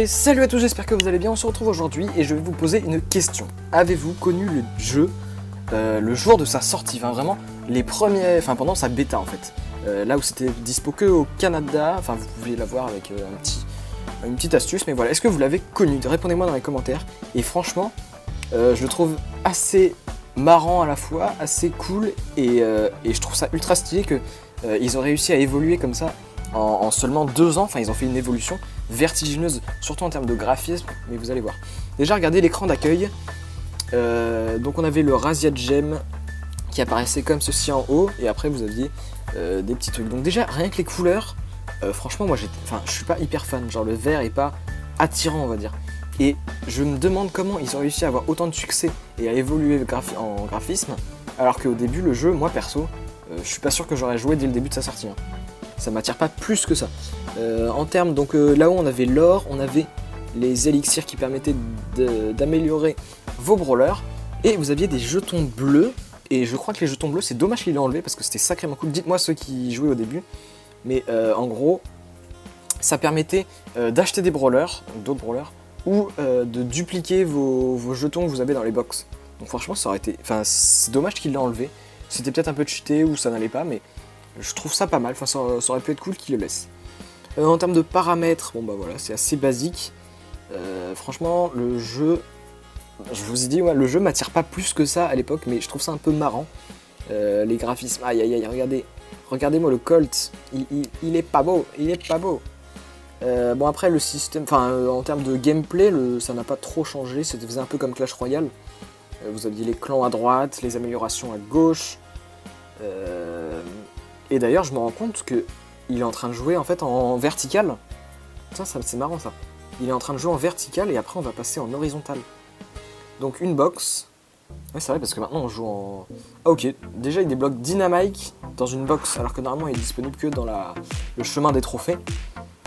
Et salut à tous, j'espère que vous allez bien. On se retrouve aujourd'hui et je vais vous poser une question. Avez-vous connu le jeu le jour de sa sortie, enfin vraiment les premiers, enfin pendant sa bêta en fait, là où c'était dispo que au Canada, enfin vous pouviez l'avoir avec une petite astuce, mais voilà, est-ce que vous l'avez connu? Répondez-moi dans les commentaires. Et franchement, je le trouve assez marrant à la fois, assez cool, et je trouve ça ultra stylé que ils ont réussi à évoluer comme ça en seulement 2 ans. Enfin, ils ont fait une évolution vertigineuse, surtout en termes de graphisme, mais vous allez voir. Déjà, regardez l'écran d'accueil. Donc on avait le Razzia Gem qui apparaissait comme ceci en haut, et après vous aviez des petits trucs. Donc déjà, rien que les couleurs, franchement, moi je suis pas hyper fan, genre le vert est pas attirant, on va dire. Et je me demande comment ils ont réussi à avoir autant de succès et à évoluer en graphisme, alors qu'au début, le jeu, moi perso, je suis pas sûr que j'aurais joué dès le début de sa sortie. Hein. Ça m'attire pas plus que ça. En termes, donc là où on avait l'or, on avait les élixirs qui permettaient d'améliorer vos brawlers, et vous aviez des jetons bleus, et je crois que les jetons bleus, c'est dommage qu'ils l'aient enlevé parce que c'était sacrément cool. Dites-moi ceux qui jouaient au début, mais en gros, ça permettait d'acheter des brawlers, d'autres brawlers, ou de dupliquer vos jetons que vous avez dans les box. Donc franchement, ça aurait été, enfin c'est dommage qu'ils l'aient enlevé. C'était peut-être un peu cheaté ou ça n'allait pas, mais je trouve ça pas mal. Enfin, ça aurait pu être cool qu'ils le laissent. En termes de paramètres, bon bah voilà, c'est assez basique. Franchement, le jeu, je vous ai dit, ouais, le jeu m'attire pas plus que ça à l'époque, mais je trouve ça un peu marrant. Les graphismes, aïe aïe aïe, regardez-moi le Colt, il est pas beau, il est pas beau. Bon après le système, enfin en termes de gameplay, ça n'a pas trop changé, c'était un peu comme Clash Royale. Vous aviez les clans à droite, les améliorations à gauche. Et d'ailleurs je me rends compte que il est en train de jouer en fait en vertical. Ça c'est marrant ça. Il est en train de jouer en vertical et après on va passer en horizontal. Donc une box. Ouais c'est vrai parce que maintenant on joue en... Ah ok, déjà il débloque Dynamite dans une box alors que normalement il est disponible que dans le chemin des trophées.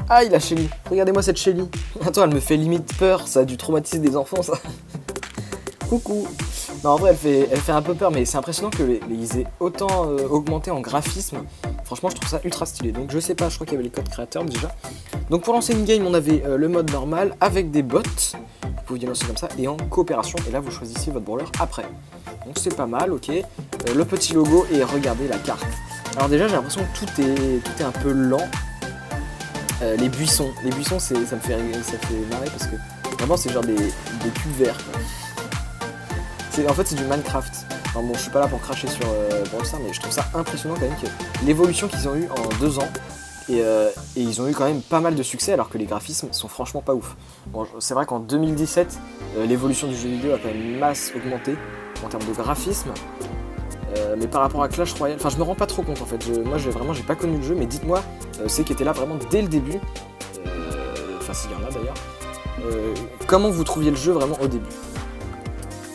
Ah il a Shelly, regardez-moi cette Shelly. Attends, elle me fait limite peur, ça a dû traumatiser des enfants ça. Coucou. Non en vrai elle fait un peu peur, mais c'est impressionnant qu'ils aient autant augmenté en graphisme. Franchement je trouve ça ultra stylé. Donc je sais pas, je crois qu'il y avait les codes créateurs déjà. Donc pour lancer une game on avait le mode normal avec des bots. Vous pouviez lancer comme ça et en coopération. Et là vous choisissez votre brawler après. Donc c'est pas mal, ok. Le petit logo et regardez la carte. Alors déjà j'ai l'impression que tout est un peu lent. Les buissons ça me fait marrer parce que vraiment c'est genre des cubes verts. En fait c'est du Minecraft. Enfin bon je suis pas là pour cracher sur Brawl Stars, mais je trouve ça impressionnant quand même que l'évolution qu'ils ont eu en 2 ans. Et ils ont eu quand même pas mal de succès alors que les graphismes sont franchement pas ouf. Bon, c'est vrai qu'en 2017, l'évolution du jeu vidéo a quand même masse augmenté en termes de graphisme. Mais par rapport à Clash Royale, enfin je me rends pas trop compte en fait. Moi j'ai pas connu le jeu, mais dites-moi ceux qui étaient là vraiment dès le début. Enfin s'il y en a d'ailleurs. Comment vous trouviez le jeu vraiment au début?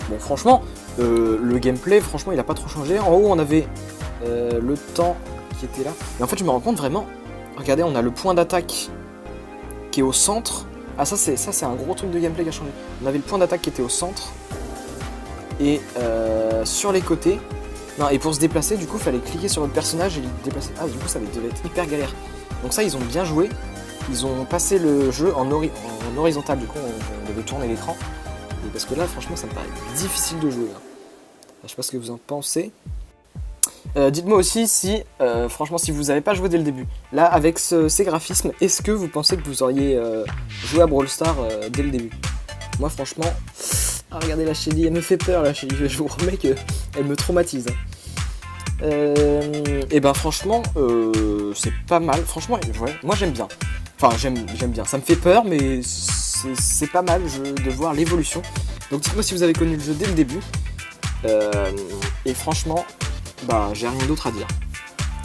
Bon franchement, le gameplay franchement il a pas trop changé. En haut on avait le temps qui était là. Et en fait je me rends compte vraiment. Regardez, on a le point d'attaque qui est au centre. Ah ça c'est un gros truc de gameplay qui a changé. On avait le point d'attaque qui était au centre. Et sur les côtés. Non, et pour se déplacer, du coup, il fallait cliquer sur votre personnage et le déplacer. Ah, du coup, ça devait être hyper galère. Donc ça, ils ont bien joué. Ils ont passé le jeu en horizontal. Du coup, on devait tourner l'écran. Parce que là, franchement, ça me paraît difficile de jouer. Hein. Je sais pas ce que vous en pensez. Dites-moi aussi si, franchement, si vous n'avez pas joué dès le début, là, avec ces graphismes, est-ce que vous pensez que vous auriez joué à Brawl Stars dès le début? Moi, franchement, ah, regardez la Shelly, elle me fait peur, la Shelly, je vous remets qu'elle me traumatise. Et ben, franchement, c'est pas mal. Franchement, ouais, moi, j'aime bien. Enfin, j'aime bien. Ça me fait peur, mais c'est pas mal de voir l'évolution. Donc, dites-moi si vous avez connu le jeu dès le début. Et franchement... Bah j'ai rien d'autre à dire.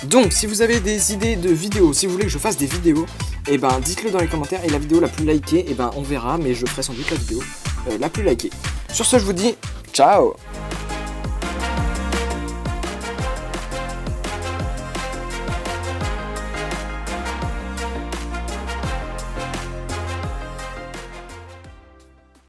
Donc si vous avez des idées de vidéos, si vous voulez que je fasse des vidéos, et ben dites-le dans les commentaires, et la vidéo la plus likée, et ben on verra, mais je ferai sans doute la vidéo la plus likée. Sur ce je vous dis ciao.